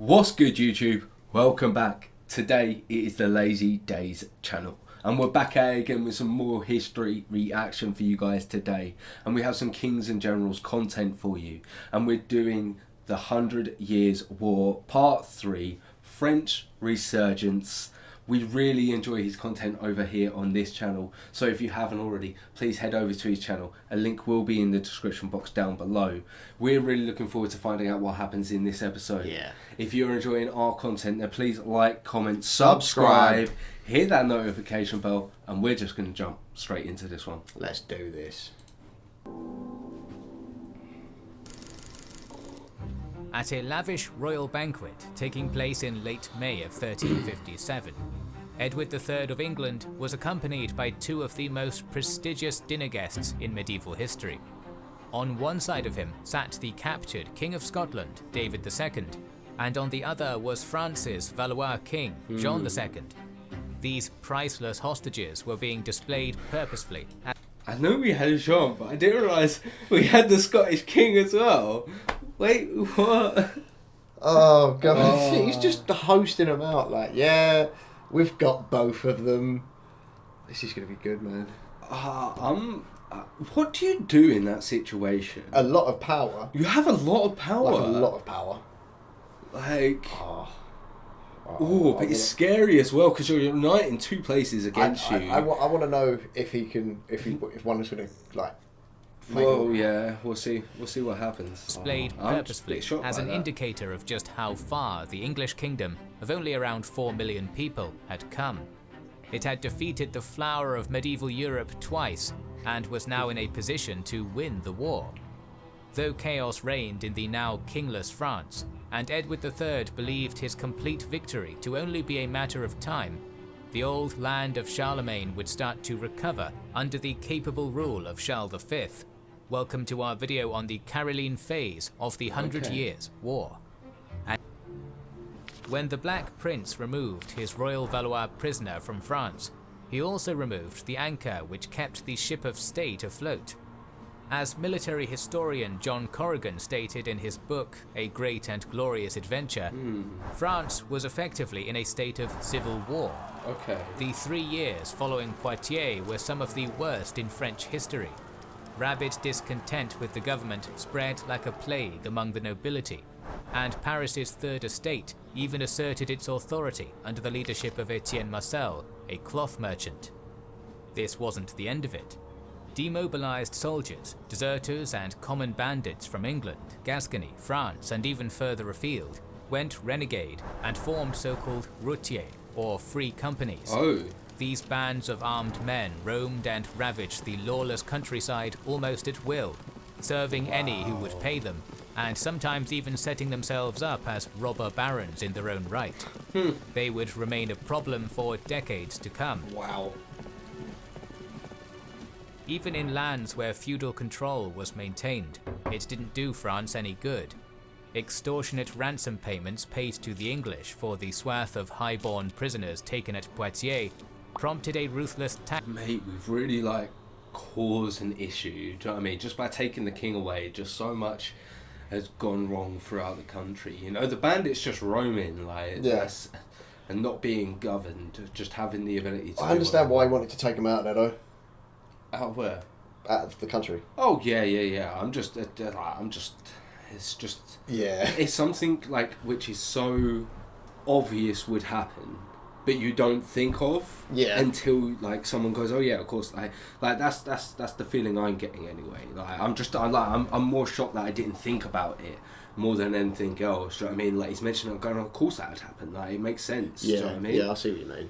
What's good, YouTube? Welcome back. Today it is the LazyDaze's channel, and we're back at it again with some more history reaction for you guys today. And we have some Kings and Generals content for you, and we're doing the 100 Years' War Part 3, French Resurgence. We really enjoy his content over here on this channel, so if you haven't already, please head over to his channel. A link will be in the description box down below. We're really looking forward to finding out what happens in this episode. Yeah. If you're enjoying our content, then please like, comment, subscribe, hit that notification bell, and we're just going to jump straight into this one. Let's do this. At a lavish royal banquet taking place in late May of 1357, Edward III of England was accompanied by two of the most prestigious dinner guests in medieval history. On one side of him sat the captured King of Scotland, David II, and on the other was France's Valois king, John II. These priceless hostages were being displayed purposefully. I know we had Jean, but I didn't realise we had the Scottish King as well. Wait, what? Oh god, he's just hosting them out like, yeah, we've got both of them. This is gonna be good, man. What do you do in that situation? A lot of power. You have a lot of power. Like a lot of power. Like, but it's scary as well because you're uniting two places against you. I want to know if one is gonna like. Well, yeah, we'll see. We'll see what happens. Displayed purposefully as an indicator of just how far the English kingdom, of only around 4 million people, had come. It had defeated the flower of medieval Europe twice, and was now in a position to win the war. Though chaos reigned in the now kingless France, and Edward III believed his complete victory to only be a matter of time, the old land of Charlemagne would start to recover under the capable rule of Charles V. Welcome to our video on the Caroline phase of the 100 Years' War. And when the Black Prince removed his royal Valois prisoner from France, he also removed the anchor which kept the ship of state afloat. As military historian John Corrigan stated in his book A Great and Glorious Adventure, France was effectively in a state of civil war. The 3 years following Poitiers were some of the worst in French history. Rabid discontent with the government spread like a plague among the nobility, and Paris's Third Estate even asserted its authority under the leadership of Etienne Marcel, a cloth merchant. This wasn't the end of it. Demobilized soldiers, deserters and common bandits from England, Gascony, France and even further afield went renegade and formed so-called routiers, or free companies. These bands of armed men roamed and ravaged the lawless countryside almost at will, serving any who would pay them, and sometimes even setting themselves up as robber barons in their own right. They would remain a problem for decades to come. Even in lands where feudal control was maintained, it didn't do France any good. Extortionate ransom payments paid to the English for the swath of high-born prisoners taken at Poitiers prompted a ruthless tax. Mate, we've really caused an issue, do you know what I mean? Just by taking the king away, just so much has gone wrong throughout the country. You know, the bandits just roaming, and not being governed, just having the ability to... I understand why he wanted to take him out there, though. Out of where? Out of the country. Oh, yeah. I'm just... It's just... Yeah. It's something, which is so obvious would happen, but you don't think of until someone goes, oh yeah, of course. That's the feeling I'm getting anyway. I'm more shocked that I didn't think about it more than anything else. Do you know what I mean? He's mentioning it, going, of course that would happen. It makes sense. Yeah. Do you know what I mean? Yeah, I see what you mean.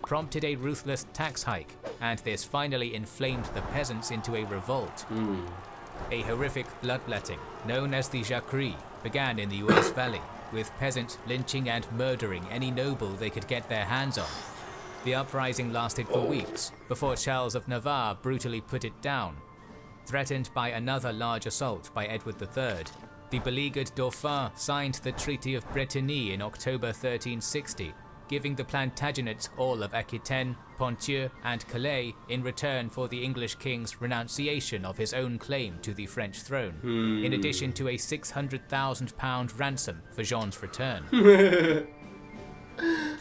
Prompted a ruthless tax hike, and this finally inflamed the peasants into a revolt. A horrific bloodletting, known as the Jacquerie, began in the Oise Valley, with peasants lynching and murdering any noble they could get their hands on. The uprising lasted for weeks, before Charles of Navarre brutally put it down. Threatened by another large assault by Edward III, the beleaguered Dauphin signed the Treaty of Bretigny in October 1360, giving the Plantagenets all of Aquitaine, Ponthieu and Calais in return for the English king's renunciation of his own claim to the French throne, in addition to a £600,000 ransom for Jean's return.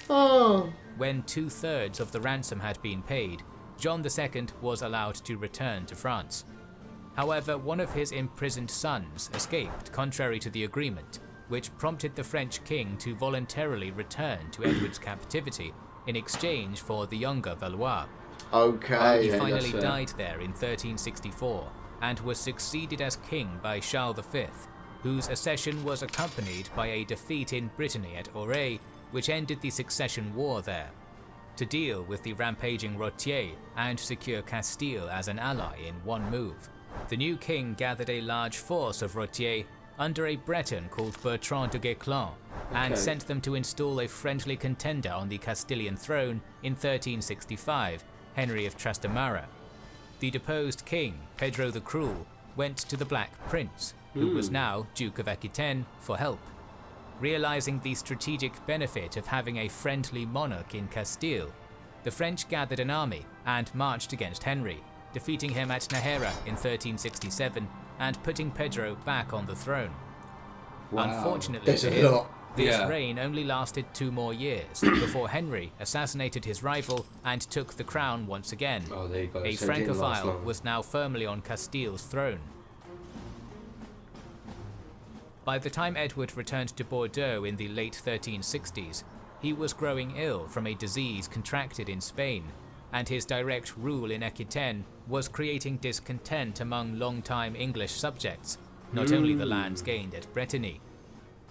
Oh. When 2/3 of the ransom had been paid, John II was allowed to return to France. However, one of his imprisoned sons escaped contrary to the agreement, which prompted the French king to voluntarily return to Edward's captivity in exchange for the younger Valois. Okay. He finally died there in 1364 and was succeeded as king by Charles V, whose accession was accompanied by a defeat in Brittany at Auray, which ended the succession war there. To deal with the rampaging Rotier and secure Castile as an ally in one move, the new king gathered a large force of Rotier under a Breton called Bertrand de Guesclin and sent them to install a friendly contender on the Castilian throne in 1365, Henry of Trastamara. The deposed king, Pedro the Cruel, went to the Black Prince, who was now Duke of Aquitaine, for help. Realizing the strategic benefit of having a friendly monarch in Castile, the French gathered an army and marched against Henry, defeating him at Nájera in 1367 and putting Pedro back on the throne. Wow. Unfortunately for him, this reign only lasted 2 more years before Henry assassinated his rival and took the crown once again. Oh, there you go. A So it didn't last Francophile long. was now firmly on Castile's throne. By the time Edward returned to Bordeaux in the late 1360s, he was growing ill from a disease contracted in Spain, and his direct rule in Aquitaine was creating discontent among long-time English subjects, not only the lands gained at Brittany.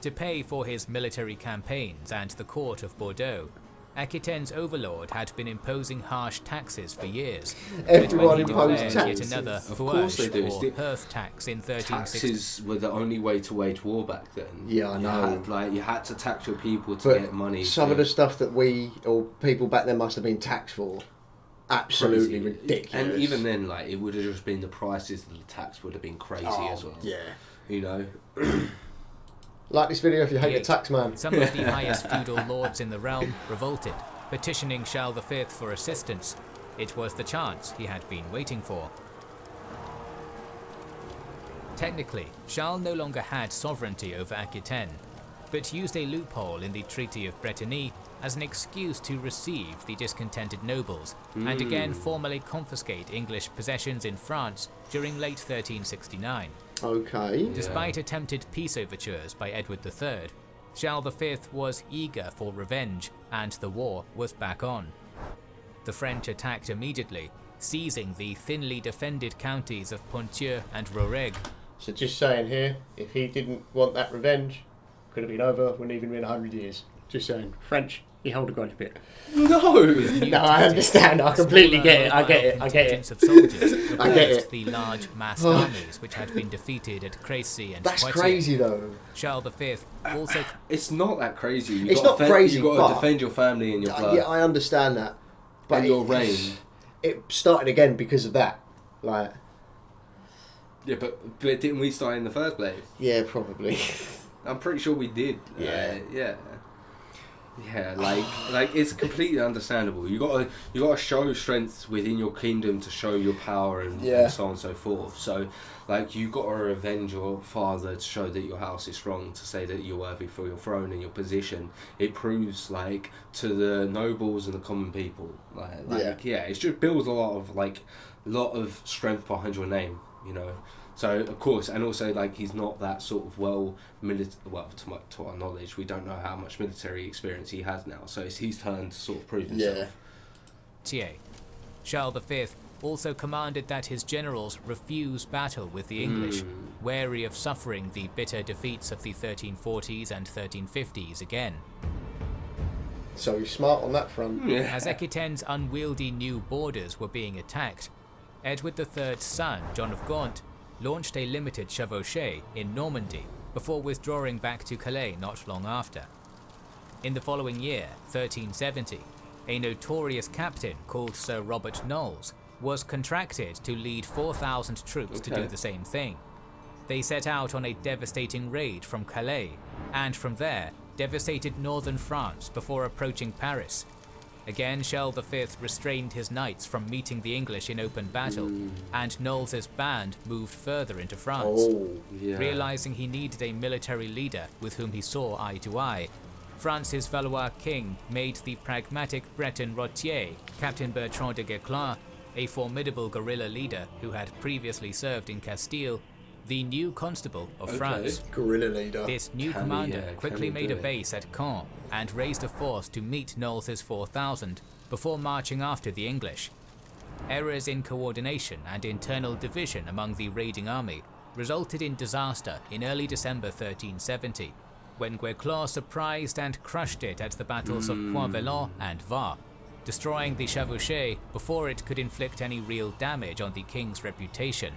To pay for his military campaigns and the court of Bordeaux, Aquitaine's overlord had been imposing harsh taxes for years. Everyone but when he imposed declared taxes. yet another Of course they do. or hearth tax in 1360. Taxes were the only way to wage war back then. Yeah, I know. You had to tax your people to But get money. some of the stuff that we or people back then must have been taxed for, absolutely crazy. ridiculous. And even then, like, it would have just been the prices of the tax would have been crazy as well. Yeah. You know. Like this video if you hate the tax man. Some of the highest feudal lords in the realm revolted, petitioning Charles V for assistance. It was the chance he had been waiting for. Technically, Charles no longer had sovereignty over Aquitaine, but used a loophole in the Treaty of Bretigny as an excuse to receive the discontented nobles and again formally confiscate English possessions in France during late 1369. Okay. Despite attempted peace overtures by Edward III, Charles V was eager for revenge and the war was back on. The French attacked immediately, seizing the thinly defended counties of Ponthieu and Rouergue. So just saying here, if he didn't want that revenge, could have been over, wouldn't even been 100 years. Just saying. French, you hold a grudge a bit. No! No, I understand. I completely get it. I get it. I get it. Of soldiers I get it. the large massed armies which had been defeated at Crécy and That's Poitiers. crazy though. Charles V also It's not that crazy. It's not crazy, You've got but- to defend your family and your blood. Yeah, I understand that. But and your reign. It started again because of that. Like, Yeah, but didn't we start in the first place? yeah, probably. I'm pretty sure we did. Yeah. Yeah, like it's completely understandable. You gotta show strength within your kingdom to show your power and so on and so forth. So, like, you gotta revenge your father to show that your house is strong, to say that you're worthy for your throne and your position. It proves, like, to the nobles and the common people, it just builds a lot of strength behind your name, you know. So, of course, and also, like, he's not that sort of to our knowledge, we don't know how much military experience he has now. So it's his turn to sort of prove himself. Charles V also commanded that his generals refuse battle with the English, wary of suffering the bitter defeats of the 1340s and 1350s again. So he's smart on that front. Yeah. As Aquitaine's unwieldy new borders were being attacked, Edward III's son, John of Gaunt, launched a limited chevauchée in Normandy before withdrawing back to Calais not long after. In the following year, 1370, a notorious captain called Sir Robert Knowles was contracted to lead 4,000 troops to do the same thing. They set out on a devastating raid from Calais, and from there, devastated northern France before approaching Paris. Again, Charles V restrained his knights from meeting the English in open battle, and Knowles's band moved further into France. Realizing he needed a military leader with whom he saw eye to eye, France's Valois king made the pragmatic Breton Rotier, Captain Bertrand de Guesclin, a formidable guerrilla leader who had previously served in Castile, the new constable of France. Guerrilla leader. This new commander quickly made a base at Caen and raised a force to meet Knowles's 4,000 before marching after the English. Errors in coordination and internal division among the raiding army resulted in disaster in early December 1370, when Guesclin surprised and crushed it at the battles of Pointe-Vallon and Var, destroying the chevauchée before it could inflict any real damage on the king's reputation.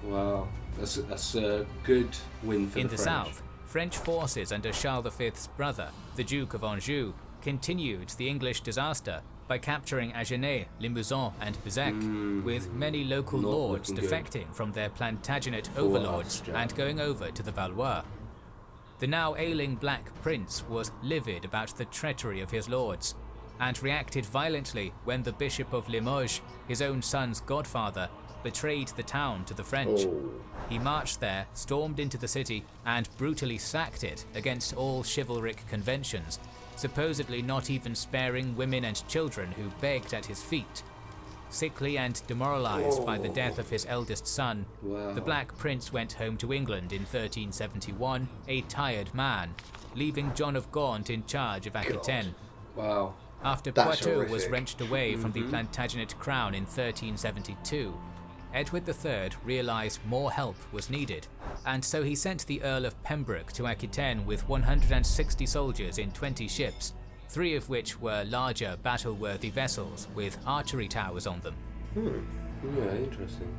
Wow, that's a good win for In the the French. south, French forces under Charles V's brother, the Duke of Anjou, continued the English disaster by capturing Agenais, Limousin and Bézec, with many local lords defecting from their Plantagenet overlords and going over to the Valois. The now ailing Black Prince was livid about the treachery of his lords, and reacted violently when the Bishop of Limoges, his own son's godfather, betrayed the town to the French. He marched there, stormed into the city, and brutally sacked it against all chivalric conventions, supposedly not even sparing women and children who begged at his feet. Sickly and demoralized by the death of his eldest son, the Black Prince went home to England in 1371, a tired man, leaving John of Gaunt in charge of Aquitaine. Wow. After Poitou was wrenched away from the Plantagenet crown in 1372, Edward III realized more help was needed, and so he sent the Earl of Pembroke to Aquitaine with 160 soldiers in 20 ships, 3 of which were larger battle-worthy vessels with archery towers on them. Yeah, interesting.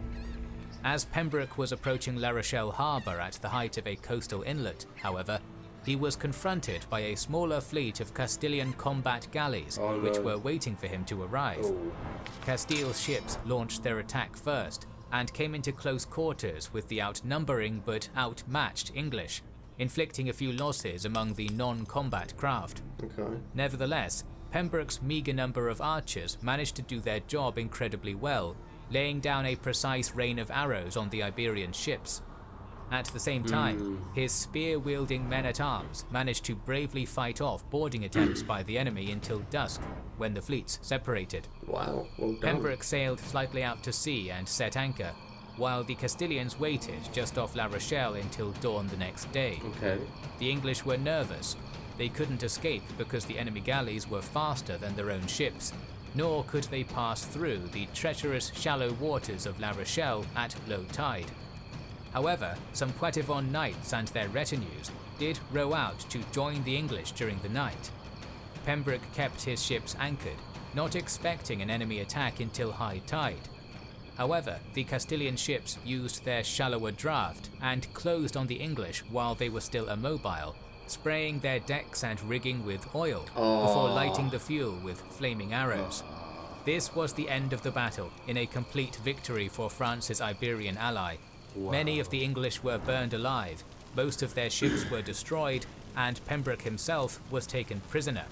As Pembroke was approaching La Rochelle harbour at the height of a coastal inlet, however, he was confronted by a smaller fleet of Castilian combat galleys which were waiting for him to arrive. Castile's ships launched their attack first and came into close quarters with the outnumbering but outmatched English, inflicting a few losses among the non-combat craft. Nevertheless, Pembroke's meagre number of archers managed to do their job incredibly well, laying down a precise rain of arrows on the Iberian ships. At the same time, his spear-wielding men-at-arms managed to bravely fight off boarding attempts by the enemy until dusk, when the fleets separated. Wow, well done. Pembroke sailed slightly out to sea and set anchor, while the Castilians waited just off La Rochelle until dawn the next day. The English were nervous. They couldn't escape because the enemy galleys were faster than their own ships, nor could they pass through the treacherous shallow waters of La Rochelle at low tide. However, some Poitevin knights and their retinues did row out to join the English during the night. Pembroke kept his ships anchored, not expecting an enemy attack until high tide. However, the Castilian ships used their shallower draft and closed on the English while they were still immobile, spraying their decks and rigging with oil before lighting the fuel with flaming arrows. This was the end of the battle, in a complete victory for France's Iberian ally. Many of the English were burned alive, most of their ships were destroyed, and Pembroke himself was taken prisoner.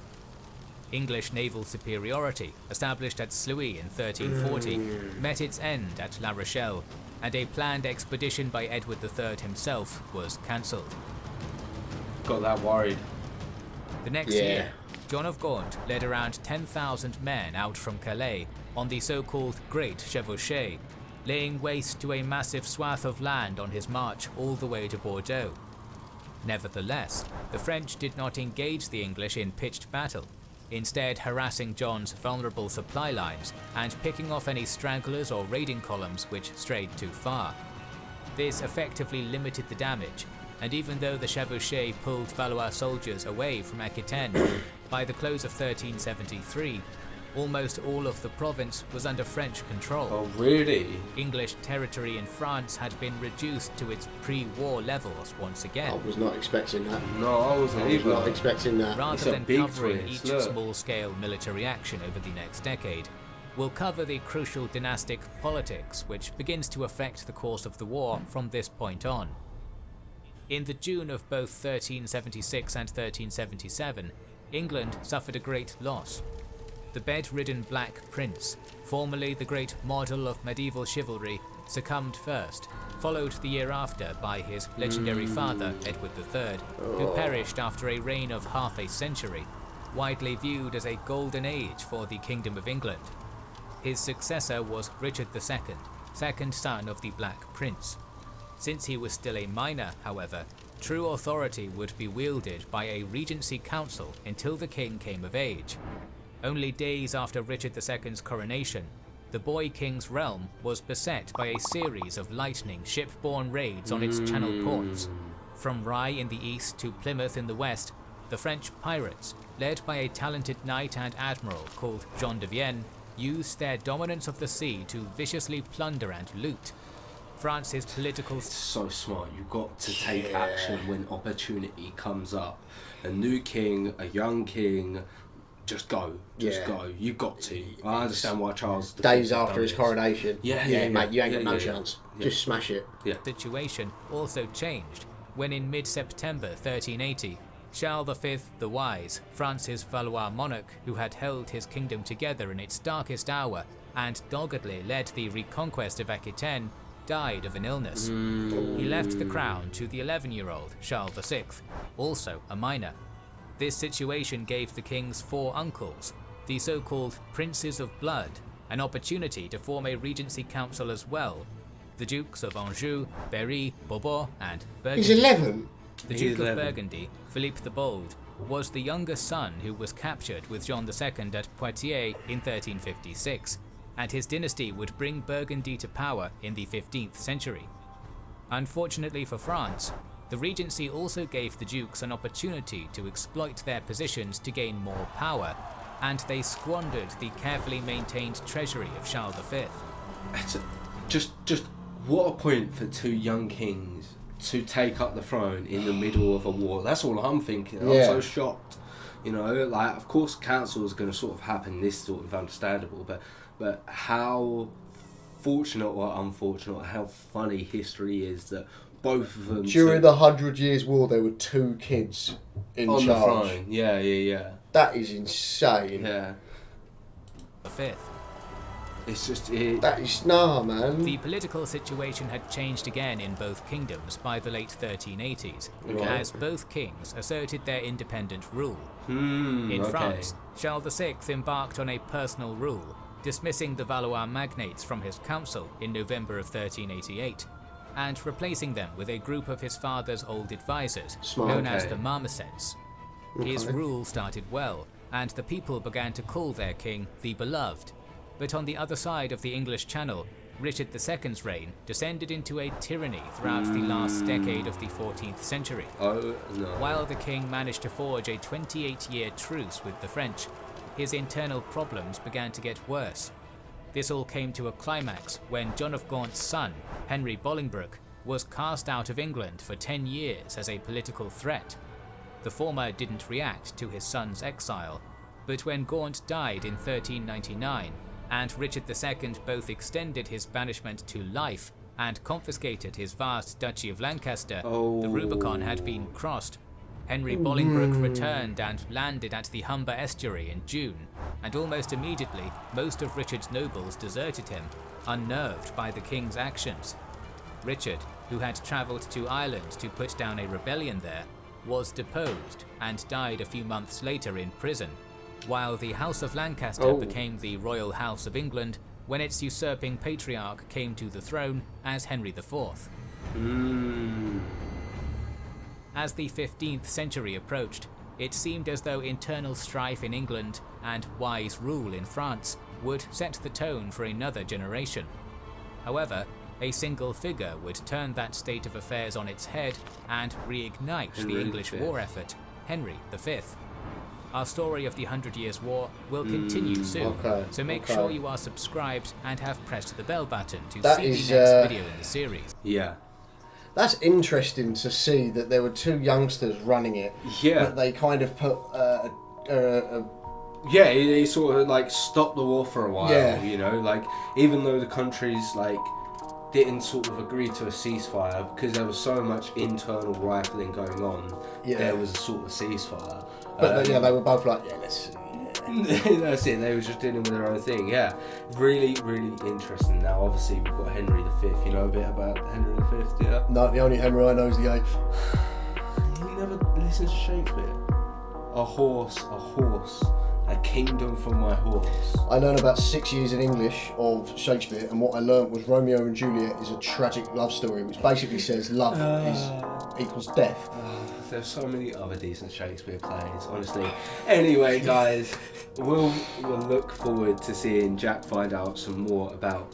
English naval superiority, established at Sluys in 1340, met its end at La Rochelle, and a planned expedition by Edward III himself was cancelled. Got that worried. The next year, John of Gaunt led around 10,000 men out from Calais on the so-called Great Chevauchée, laying waste to a massive swath of land on his march all the way to Bordeaux. Nevertheless, the French did not engage the English in pitched battle, instead harassing John's vulnerable supply lines and picking off any stragglers or raiding columns which strayed too far. This effectively limited the damage, and even though the Chevauchée pulled Valois soldiers away from Aquitaine, by the close of 1373, almost all of the province was under French control. Oh, really? English territory in France had been reduced to its pre-war levels once again. I was not expecting that. No, I wasn't either. Not expecting that. Rather than covering each small-scale military action over the next decade, we'll cover the crucial dynastic politics which begins to affect the course of the war from this point on. In the June of both 1376 and 1377, England suffered a great loss. The bedridden Black Prince, formerly the great model of medieval chivalry, succumbed first, followed the year after by his legendary father, Edward III, who perished after a reign of half a century, widely viewed as a golden age for the Kingdom of England. His successor was Richard II, second son of the Black Prince. Since he was still a minor, however, true authority would be wielded by a regency council until the king came of age. Only days after Richard II's coronation, the boy king's realm was beset by a series of lightning ship-borne raids on its channel ports. From Rye in the east to Plymouth in the west, the French pirates, led by a talented knight and admiral called Jean de Vienne, used their dominance of the sea to viciously plunder and loot. France's political... It's so smart. You've got to take action when opportunity comes up. A new king, a young king, just go. Just go. You've got to. I understand why Charles... Days after his coronation. Yeah, mate, you ain't got no chance. Just smash it. Situation also changed when in mid-September 1380, Charles V the Wise, France's Valois monarch who had held his kingdom together in its darkest hour and doggedly led the reconquest of Aquitaine, died of an illness. He left the crown to the 11-year-old Charles VI, also a minor. This situation gave the king's 4 uncles, the so-called Princes of Blood, an opportunity to form a regency council as well. The Dukes of Anjou, Berry, Bourbon, and Burgundy. He's 11? The Duke of Burgundy, Philippe the Bold, was the younger son who was captured with Jean II at Poitiers in 1356, and his dynasty would bring Burgundy to power in the 15th century. Unfortunately for France, the regency also gave the dukes an opportunity to exploit their positions to gain more power, and they squandered the carefully maintained treasury of Charles V. Just what a point for 2 young kings to take up the throne in the middle of a war. That's all I'm thinking. I'm so shocked. You know, like, of course council is going to sort of happen, this sort of understandable, but how fortunate or unfortunate, how funny history is that both of them... During the 100 Years' War, there were 2 kids in on charge. the throne. Yeah. That is insane. Yeah. The fifth. It's just... That is... Nah, man. The political situation had changed again in both kingdoms by the late 1380s, as both kings asserted their independent rule. In France, Charles VI embarked on a personal rule, dismissing the Valois magnates from his council in November of 1388, and replacing them with a group of his father's old advisors, known as the Marmosets. His rule started well, and the people began to call their king the Beloved. But on the other side of the English Channel, Richard II's reign descended into a tyranny throughout the last decade of the 14th century. While the king managed to forge a 28-year truce with the French, his internal problems began to get worse. This all came to a climax when John of Gaunt's son, Henry Bolingbroke, was cast out of England for 10 years as a political threat. The former didn't react to his son's exile, but when Gaunt died in 1399, and Richard II both extended his banishment to life and confiscated his vast Duchy of Lancaster, the Rubicon had been crossed. Henry Bolingbroke returned and landed at the Humber estuary in June, and almost immediately most of Richard's nobles deserted him, unnerved by the king's actions. Richard, who had travelled to Ireland to put down a rebellion there, was deposed and died a few months later in prison, while the House of Lancaster became the Royal House of England when its usurping patriarch came to the throne as Henry IV. As the 15th century approached, it seemed as though internal strife in England and wise rule in France would set the tone for another generation. However, a single figure would turn that state of affairs on its head and reignite the English war effort, Henry V. Our story of the 100 Years' War will continue soon, so make sure you are subscribed and have pressed the bell button to see the next video in the series. Yeah. That's interesting to see that there were 2 youngsters running it, but they kind of put they sort of like stopped the war for a while, you know, like even though the countries like didn't sort of agree to a ceasefire because there was so much internal rifling going on. Yeah. There was a sort of ceasefire. But they were both like, yeah, let's. That's it. They were just dealing with their own thing. Yeah, really, really interesting. Now, obviously, we've got Henry V. You know a bit about Henry V, yeah? No, the only Henry I know is the 8th. You never listen to Shakespeare. A horse, a kingdom for my horse. I learned about 6 years in English of Shakespeare, and what I learned was Romeo and Juliet is a tragic love story, which basically says love equals death. There's so many other decent Shakespeare plays, honestly. Anyway, guys, we'll look forward to seeing Jack find out some more about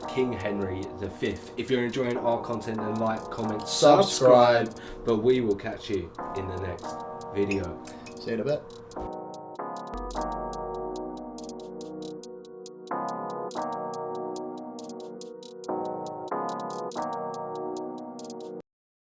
King Henry V. If you're enjoying our content, then like, comment, subscribe. But we will catch you in the next video. See you in a bit.